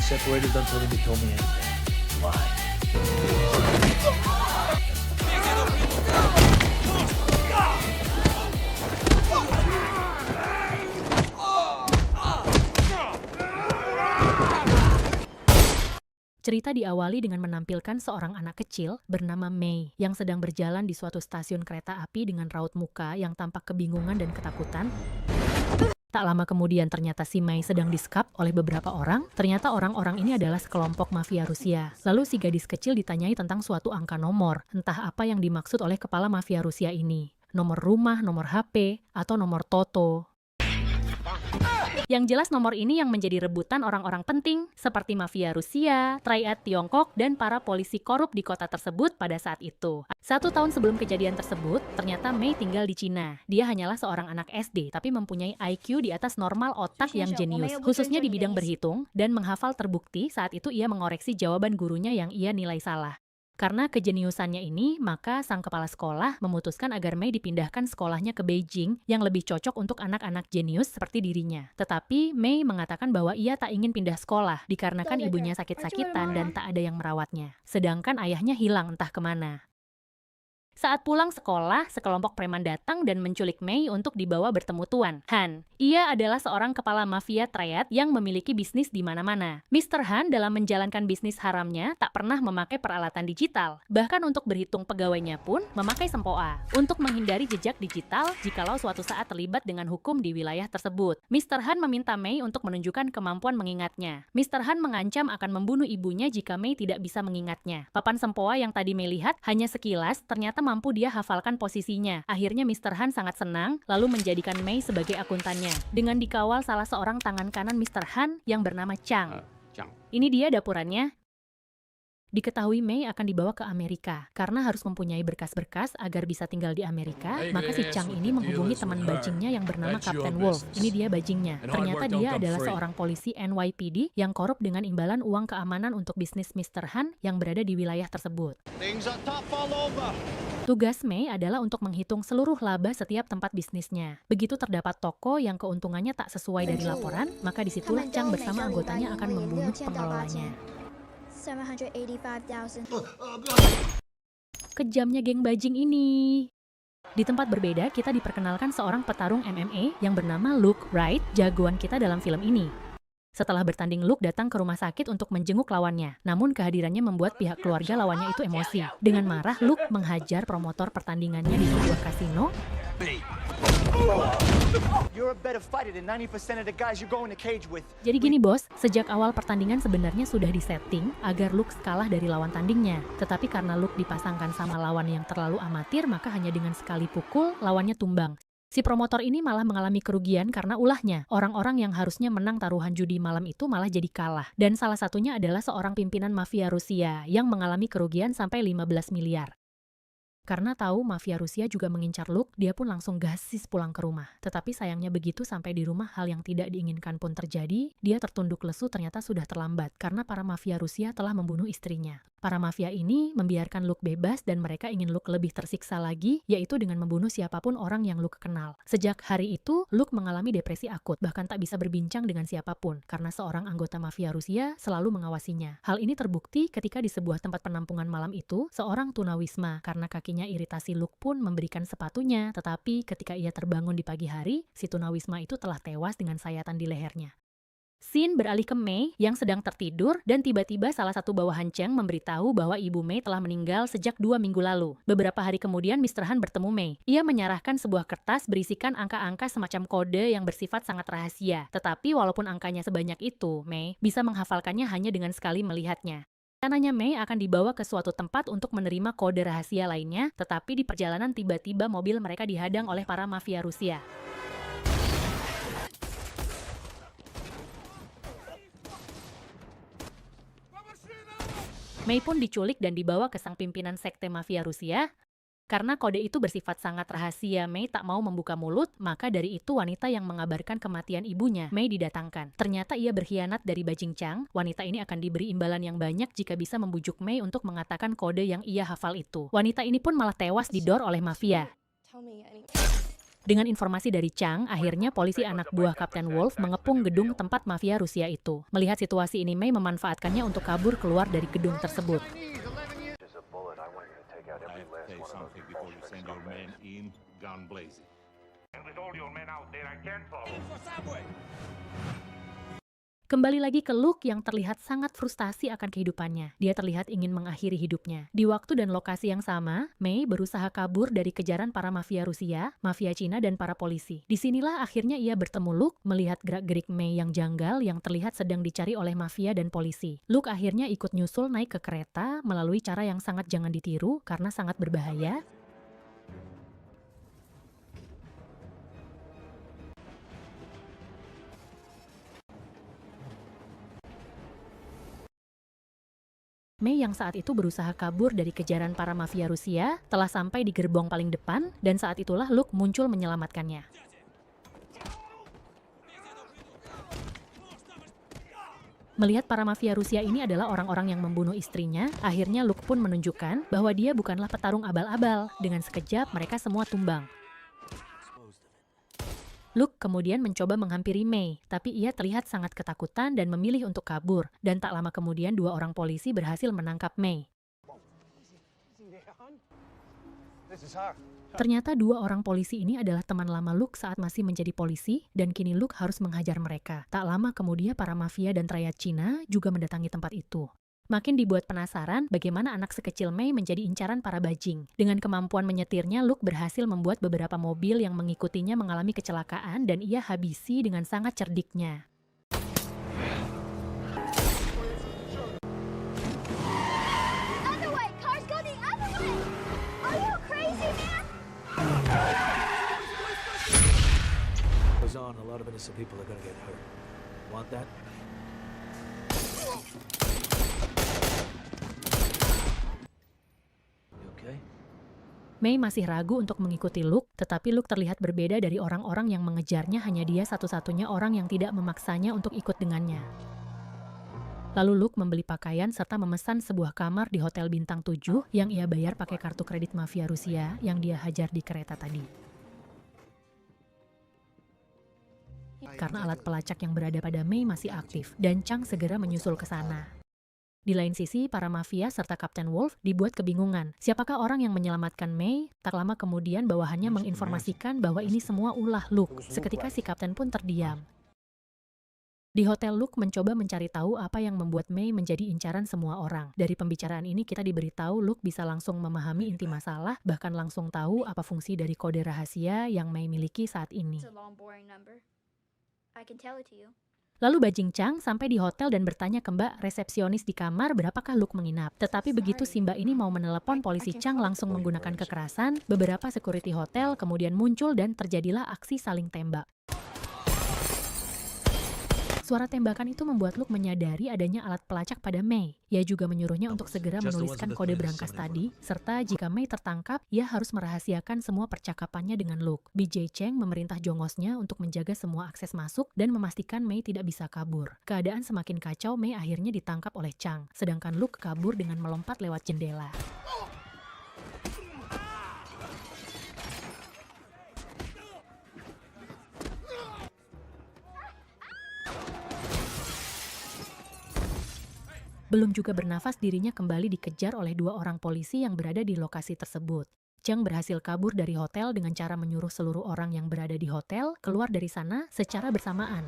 separated until he told me anything. Why? Cerita diawali dengan menampilkan seorang anak kecil bernama Mei yang sedang berjalan di suatu stasiun kereta api dengan raut muka yang tampak kebingungan dan ketakutan. Tak lama kemudian ternyata si Mei sedang disekap oleh beberapa orang. Ternyata orang-orang ini adalah sekelompok mafia Rusia. Lalu si gadis kecil ditanyai tentang suatu angka nomor. Entah apa yang dimaksud oleh kepala mafia Rusia ini. Nomor rumah, nomor HP, atau nomor Toto. Yang jelas nomor ini yang menjadi rebutan orang-orang penting seperti mafia Rusia, triad Tiongkok, dan para polisi korup di kota tersebut pada saat itu. 1 tahun sebelum kejadian tersebut, ternyata Mei tinggal di Cina. Dia hanyalah seorang anak SD, tapi mempunyai IQ di atas normal otak yang jenius, khususnya di bidang berhitung, dan menghafal terbukti saat itu ia mengoreksi jawaban gurunya yang ia nilai salah. Karena kejeniusannya ini, maka sang kepala sekolah memutuskan agar Mei dipindahkan sekolahnya ke Beijing yang lebih cocok untuk anak-anak jenius seperti dirinya. Tetapi Mei mengatakan bahwa ia tak ingin pindah sekolah dikarenakan ibunya sakit-sakitan dan tak ada yang merawatnya. Sedangkan ayahnya hilang entah kemana. Saat pulang sekolah, sekelompok preman datang dan menculik Mei untuk dibawa bertemu Tuan Han. Ia adalah seorang kepala mafia triad yang memiliki bisnis di mana-mana. Mr. Han dalam menjalankan bisnis haramnya tak pernah memakai peralatan digital. Bahkan untuk berhitung pegawainya pun memakai sempoa. Untuk menghindari jejak digital jikalau suatu saat terlibat dengan hukum di wilayah tersebut. Mr. Han meminta Mei untuk menunjukkan kemampuan mengingatnya. Mr. Han mengancam akan membunuh ibunya jika Mei tidak bisa mengingatnya. Papan sempoa yang tadi Mei lihat hanya sekilas, ternyata mampu dia hafalkan posisinya. Akhirnya Mr. Han sangat senang, lalu menjadikan Mei sebagai akuntannya. Dengan dikawal salah seorang tangan kanan Mr. Han yang bernama Chang. Ini dia dapurannya. Diketahui Mei akan dibawa ke Amerika. Karena harus mempunyai berkas-berkas agar bisa tinggal di Amerika, maka si Chang ini menghubungi teman bajingnya yang bernama Kapten Wolf. Ini dia bajingnya. Ternyata dia adalah seorang polisi NYPD yang korup dengan imbalan uang keamanan untuk bisnis Mr. Han yang berada di wilayah tersebut. Tugas Mei adalah untuk menghitung seluruh laba setiap tempat bisnisnya. Begitu terdapat toko yang keuntungannya tak sesuai dari laporan, maka disitulah Chang bersama anggotanya akan membunuh pengelolanya. 785,000. Kejamnya geng bajing ini. Di tempat berbeda, kita diperkenalkan seorang petarung MMA yang bernama Luke Wright, jagoan kita dalam film ini. Setelah bertanding, Luke datang ke rumah sakit untuk menjenguk lawannya. Namun kehadirannya membuat pihak keluarga lawannya itu emosi. Dengan marah, Luke menghajar promotor pertandingannya di sebuah kasino. Jadi gini bos, sejak awal pertandingan sebenarnya sudah disetting agar Luke kalah dari lawan tandingnya. Tetapi karena Luke dipasangkan sama lawan yang terlalu amatir, maka hanya dengan sekali pukul, lawannya tumbang. Si promotor ini malah mengalami kerugian karena ulahnya. Orang-orang yang harusnya menang taruhan judi malam itu malah jadi kalah. Dan salah satunya adalah seorang pimpinan mafia Rusia yang mengalami kerugian sampai 15 miliar. Karena tahu mafia Rusia juga mengincar Luke, dia pun langsung gasis pulang ke rumah. Tetapi sayangnya begitu sampai di rumah hal yang tidak diinginkan pun terjadi, dia tertunduk lesu ternyata sudah terlambat karena para mafia Rusia telah membunuh istrinya. Para mafia ini membiarkan Luke bebas dan mereka ingin Luke lebih tersiksa lagi, yaitu dengan membunuh siapapun orang yang Luke kenal. Sejak hari itu, Luke mengalami depresi akut, bahkan tak bisa berbincang dengan siapapun, karena seorang anggota mafia Rusia selalu mengawasinya. Hal ini terbukti ketika di sebuah tempat penampungan malam itu, seorang tunawisma karena kakinya iritasi Luke pun memberikan sepatunya, tetapi ketika ia terbangun di pagi hari, si tunawisma itu telah tewas dengan sayatan di lehernya. Scene beralih ke Mei yang sedang tertidur dan tiba-tiba salah satu bawahan Chang memberitahu bahwa ibu Mei telah meninggal sejak 2 minggu lalu. Beberapa hari kemudian Mr. Han bertemu Mei. Ia menyerahkan sebuah kertas berisikan angka-angka semacam kode yang bersifat sangat rahasia. Tetapi walaupun angkanya sebanyak itu, Mei bisa menghafalkannya hanya dengan sekali melihatnya. Rencananya Mei akan dibawa ke suatu tempat untuk menerima kode rahasia lainnya, tetapi di perjalanan tiba-tiba mobil mereka dihadang oleh para mafia Rusia. Mei pun diculik dan dibawa ke sang pimpinan sekte mafia Rusia. Karena kode itu bersifat sangat rahasia, Mei tak mau membuka mulut, maka dari itu wanita yang mengabarkan kematian ibunya, Mei didatangkan. Ternyata ia berkhianat dari bajing Chang. Wanita ini akan diberi imbalan yang banyak jika bisa membujuk Mei untuk mengatakan kode yang ia hafal itu. Wanita ini pun malah tewas didor oleh mafia. Dengan informasi dari Chang, akhirnya polisi anak buah Kapten Wolf mengepung gedung tempat mafia Rusia itu. Melihat situasi ini, May memanfaatkannya untuk kabur keluar dari gedung tersebut. Kembali lagi ke Luke yang terlihat sangat frustasi akan kehidupannya. Dia terlihat ingin mengakhiri hidupnya. Di waktu dan lokasi yang sama, May berusaha kabur dari kejaran para mafia Rusia, mafia Cina, dan para polisi. Disinilah akhirnya ia bertemu Luke, melihat gerak-gerik May yang janggal yang terlihat sedang dicari oleh mafia dan polisi. Luke akhirnya ikut nyusul naik ke kereta melalui cara yang sangat jangan ditiru karena sangat berbahaya. May yang saat itu berusaha kabur dari kejaran para mafia Rusia telah sampai di gerbong paling depan dan saat itulah Luke muncul menyelamatkannya. Melihat para mafia Rusia ini adalah orang-orang yang membunuh istrinya, akhirnya Luke pun menunjukkan bahwa dia bukanlah petarung abal-abal. Dengan sekejap mereka semua tumbang. Luke kemudian mencoba menghampiri May, tapi ia terlihat sangat ketakutan dan memilih untuk kabur. Dan tak lama kemudian dua orang polisi berhasil menangkap May. Ternyata dua orang polisi ini adalah teman lama Luke saat masih menjadi polisi, dan kini Luke harus menghajar mereka. Tak lama kemudian para mafia dan rakyat Cina juga mendatangi tempat itu. Makin dibuat penasaran bagaimana anak sekecil May menjadi incaran para bajing. Dengan kemampuan menyetirnya, Luke berhasil membuat beberapa mobil yang mengikutinya mengalami kecelakaan dan ia habisi dengan sangat cerdiknya. A lot of innocent people are gonna get hurt. Want that? May masih ragu untuk mengikuti Luke, tetapi Luke terlihat berbeda dari orang-orang yang mengejarnya, hanya dia satu-satunya orang yang tidak memaksanya untuk ikut dengannya. Lalu Luke membeli pakaian serta memesan sebuah kamar di Hotel Bintang 7 yang ia bayar pakai kartu kredit mafia Rusia yang dia hajar di kereta tadi. Karena alat pelacak yang berada pada May masih aktif, dan Chang segera menyusul ke sana. Di lain sisi, para mafia serta Kapten Wolf dibuat kebingungan. Siapakah orang yang menyelamatkan May? Tak lama kemudian bawahannya menginformasikan bahwa ini semua ulah Luke. Seketika si Kapten pun terdiam. Di hotel, Luke mencoba mencari tahu apa yang membuat May menjadi incaran semua orang. Dari pembicaraan ini kita diberitahu Luke bisa langsung memahami inti masalah, bahkan langsung tahu apa fungsi dari kode rahasia yang May miliki saat ini. Lalu bajing Chang sampai di hotel dan bertanya ke Mbak resepsionis di kamar berapakah Luke menginap. Tetapi begitu si Mbak ini mau menelepon polisi, Chang langsung menggunakan kekerasan. Beberapa security hotel kemudian muncul dan terjadilah aksi saling tembak. Suara tembakan itu membuat Luke menyadari adanya alat pelacak pada May. Ia juga menyuruhnya untuk segera menuliskan kode berangkas tadi, serta jika May tertangkap, ia harus merahasiakan semua percakapannya dengan Luke. BJ Cheng memerintah jongosnya untuk menjaga semua akses masuk dan memastikan May tidak bisa kabur. Keadaan semakin kacau, May akhirnya ditangkap oleh Chang, sedangkan Luke kabur dengan melompat lewat jendela. Belum juga bernafas, dirinya kembali dikejar oleh dua orang polisi yang berada di lokasi tersebut. Chang berhasil kabur dari hotel dengan cara menyuruh seluruh orang yang berada di hotel keluar dari sana secara bersamaan.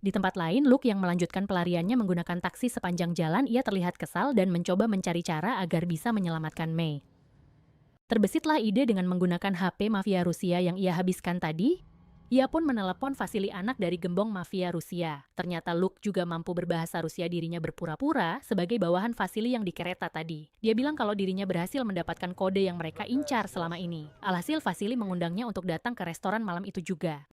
Di tempat lain, Luke yang melanjutkan pelariannya menggunakan taksi sepanjang jalan. Ia terlihat kesal dan mencoba mencari cara agar bisa menyelamatkan May. Terbesitlah ide dengan menggunakan HP mafia Rusia yang ia habiskan tadi. Ia pun menelepon Vasily, anak dari gembong mafia Rusia. Ternyata Luke juga mampu berbahasa Rusia. Dirinya berpura-pura sebagai bawahan Vasily yang di kereta tadi. Dia bilang kalau dirinya berhasil mendapatkan kode yang mereka incar selama ini. Alhasil Vasily mengundangnya untuk datang ke restoran malam itu juga.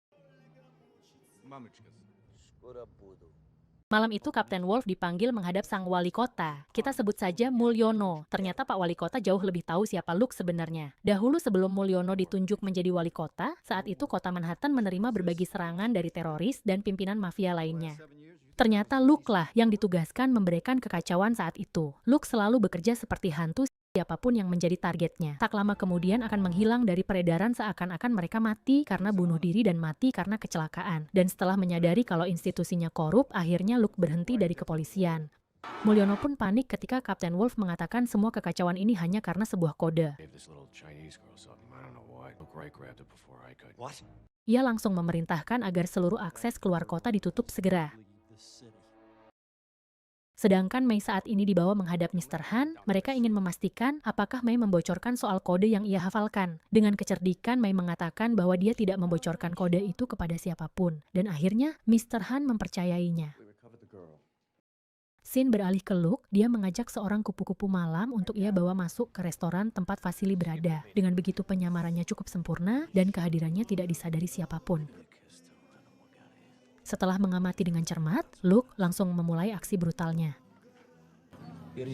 Malam itu Kapten Wolf dipanggil menghadap sang wali kota. Kita sebut saja Mulyono. Ternyata Pak Wali Kota jauh lebih tahu siapa Luke sebenarnya. Dahulu sebelum Mulyono ditunjuk menjadi wali kota, saat itu kota Manhattan menerima berbagai serangan dari teroris dan pimpinan mafia lainnya. Ternyata Luke lah yang ditugaskan memberikan kekacauan saat itu. Luke selalu bekerja seperti hantu, siapapun yang menjadi targetnya. Tak lama kemudian akan menghilang dari peredaran seakan-akan mereka mati karena bunuh diri dan mati karena kecelakaan. Dan setelah menyadari kalau institusinya korup, akhirnya Luke berhenti dari kepolisian. Mulyono pun panik ketika Kapten Wolf mengatakan semua kekacauan ini hanya karena sebuah kode. Ia langsung memerintahkan agar seluruh akses keluar kota ditutup segera. Sedangkan Mei saat ini dibawa menghadap Mr. Han, mereka ingin memastikan apakah Mei membocorkan soal kode yang ia hafalkan. Dengan kecerdikan, Mei mengatakan bahwa dia tidak membocorkan kode itu kepada siapapun. Dan akhirnya, Mr. Han mempercayainya. Scene beralih ke Luke, dia mengajak seorang kupu-kupu malam untuk ia bawa masuk ke restoran tempat Vasily berada. Dengan begitu penyamarannya cukup sempurna dan kehadirannya tidak disadari siapapun. Setelah mengamati dengan cermat, Luke langsung memulai aksi brutalnya. Where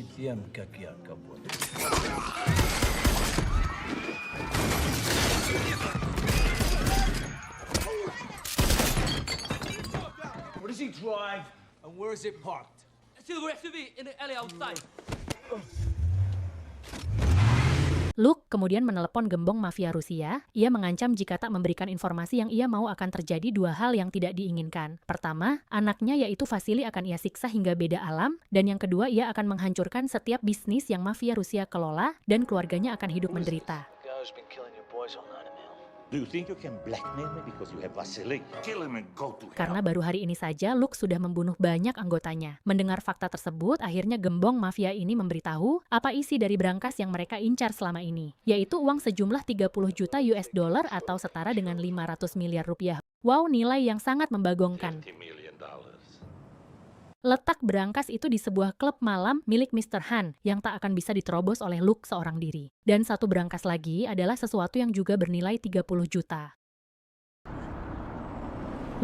does he drive? And where is it parked? Silver SUV in the alley outside. Luke kemudian menelepon gembong mafia Rusia. Ia mengancam jika tak memberikan informasi yang ia mau akan terjadi dua hal yang tidak diinginkan. Pertama, anaknya yaitu Vasily akan ia siksa hingga beda alam. Dan yang kedua, ia akan menghancurkan setiap bisnis yang mafia Rusia kelola dan keluarganya akan hidup menderita. Do you think you can blackmail me because you have Vasily? Kill him and go to hell. Karena baru hari ini saja Luke sudah membunuh banyak anggotanya. Mendengar fakta tersebut, akhirnya gembong mafia ini memberitahu apa isi dari berangkas yang mereka incar selama ini, yaitu uang sejumlah 30 juta US dollar atau setara dengan 500 miliar rupiah. Wow, nilai yang sangat membagongkan. $50 million. Letak berangkas itu di sebuah klub malam milik Mr. Han yang tak akan bisa diterobos oleh Luke seorang diri. Dan satu berangkas lagi adalah sesuatu yang juga bernilai 30 juta.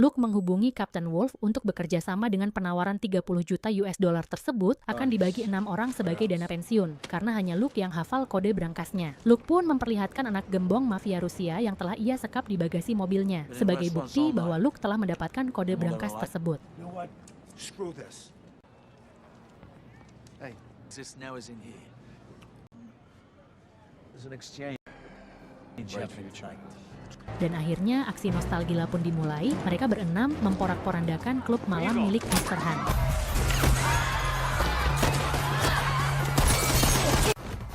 Luke menghubungi Kapten Wolf untuk bekerja sama dengan penawaran 30 juta US dollar tersebut akan dibagi 6 orang sebagai dana pensiun, karena hanya Luke yang hafal kode berangkasnya. Luke pun memperlihatkan anak gembong mafia Rusia yang telah ia sekap di bagasi mobilnya, sebagai bukti bahwa Luke telah mendapatkan kode berangkas tersebut. You know what? Screw this. Hey, this now is in here. There's an exchange happening tonight. Dan akhirnya aksi nostalgia pun dimulai. Mereka berenam memporak-porandakan klub malam milik Mr. Han.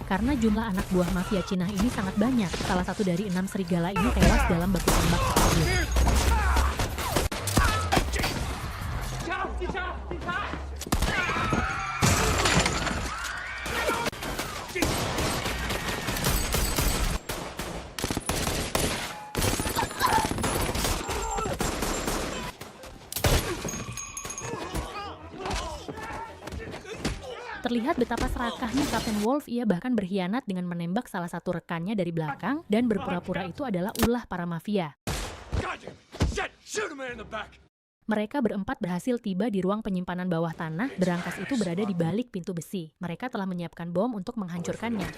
Karena jumlah anak buah mafia Cina ini sangat banyak, salah satu dari 6 serigala ini tewas dalam baku tembak tersebut. Terlihat betapa serakahnya Kapten Wolf, ia bahkan berkhianat dengan menembak salah satu rekannya dari belakang dan berpura-pura itu adalah ulah para mafia. Mereka berempat berhasil tiba di ruang penyimpanan bawah tanah. Berangkas itu berada di balik pintu besi. Mereka telah menyiapkan bom untuk menghancurkannya.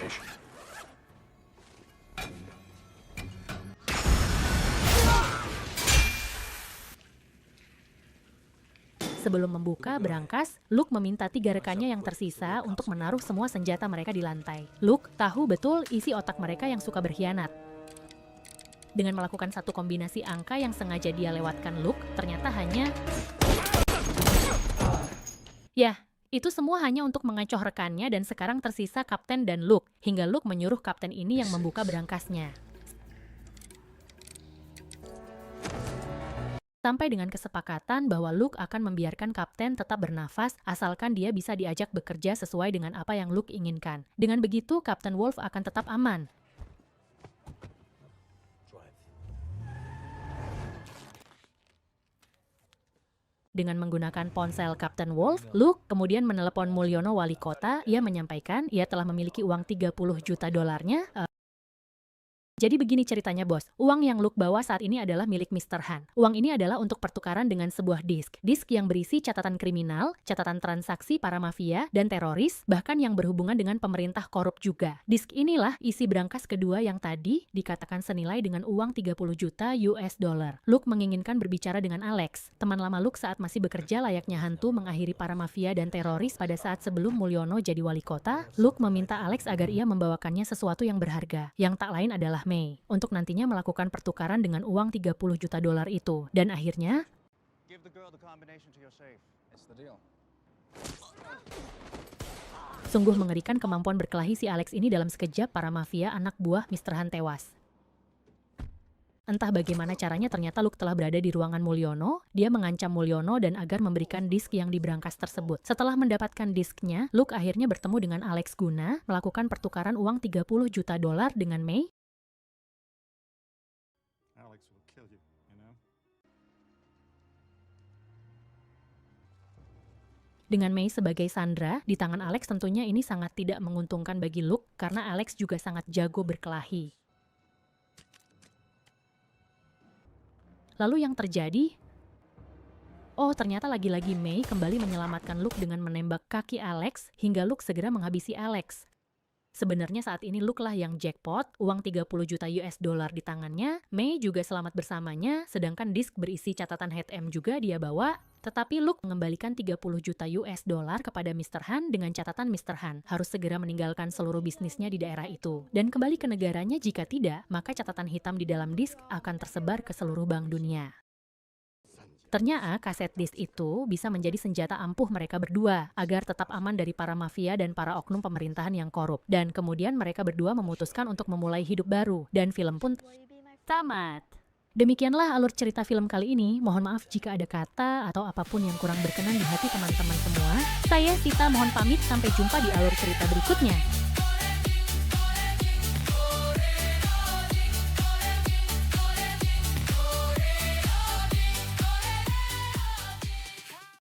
Sebelum membuka berangkas, Luke meminta 3 rekannya yang tersisa untuk menaruh semua senjata mereka di lantai. Luke tahu betul isi otak mereka yang suka berkhianat. Dengan melakukan satu kombinasi angka yang sengaja dia lewatkan Luke, ternyata hanya... Ya, itu semua hanya untuk mengacoh rekannya dan sekarang tersisa Kapten dan Luke, hingga Luke menyuruh Kapten ini yang membuka berangkasnya. Sampai dengan kesepakatan bahwa Luke akan membiarkan Kapten tetap bernafas asalkan dia bisa diajak bekerja sesuai dengan apa yang Luke inginkan. Dengan begitu, Kapten Wolf akan tetap aman. Dengan menggunakan ponsel Kapten Wolf, Luke kemudian menelepon Mulyono wali kota. Ia menyampaikan ia telah memiliki uang 30 juta dolarnya Jadi begini ceritanya bos, uang yang Luke bawa saat ini adalah milik Mr. Han. Uang ini adalah untuk pertukaran dengan sebuah disk. Disk yang berisi catatan kriminal, catatan transaksi para mafia dan teroris, bahkan yang berhubungan dengan pemerintah korup juga. Disk inilah isi berangkas kedua yang tadi dikatakan senilai dengan uang 30 juta US dollar. Luke menginginkan berbicara dengan Alex, teman lama Luke saat masih bekerja layaknya hantu mengakhiri para mafia dan teroris pada saat sebelum Mulyono jadi wali kota. Luke meminta Alex agar ia membawakannya sesuatu yang berharga, yang tak lain adalah May, untuk nantinya melakukan pertukaran dengan uang 30 juta dolar itu. Dan akhirnya, Give the girl the combination to your safe. It's the deal. sungguh mengerikan kemampuan berkelahi si Alex ini. Dalam sekejap para mafia anak buah Mr. Han tewas. Entah bagaimana caranya ternyata Luke telah berada di ruangan Mulyono. Dia mengancam Mulyono dan agar memberikan disk yang diberangkas tersebut. Setelah mendapatkan disknya, Luke akhirnya bertemu dengan Alex guna melakukan pertukaran uang 30 juta dolar dengan May. Alex will kill you, you know? Dengan May sebagai Sandra, di tangan Alex tentunya ini sangat tidak menguntungkan bagi Luke karena Alex juga sangat jago berkelahi. Lalu yang terjadi? Oh, ternyata lagi-lagi May kembali menyelamatkan Luke dengan menembak kaki Alex hingga Luke segera menghabisi Alex. Sebenarnya saat ini Luke lah yang jackpot, uang 30 juta US dollar di tangannya, May juga selamat bersamanya, sedangkan disk berisi catatan HM juga dia bawa. Tetapi Luke mengembalikan 30 juta US dollar kepada Mr. Han dengan catatan Mr. Han harus segera meninggalkan seluruh bisnisnya di daerah itu dan kembali ke negaranya. Jika tidak, maka catatan hitam di dalam disk akan tersebar ke seluruh bank dunia. Ternyata kaset disk itu bisa menjadi senjata ampuh mereka berdua agar tetap aman dari para mafia dan para oknum pemerintahan yang korup. Dan kemudian mereka berdua memutuskan untuk memulai hidup baru dan film pun tamat. Demikianlah alur cerita film kali ini. Mohon maaf jika ada kata atau apapun yang kurang berkenan di hati teman-teman semua. Saya Sita mohon pamit, sampai jumpa di alur cerita berikutnya.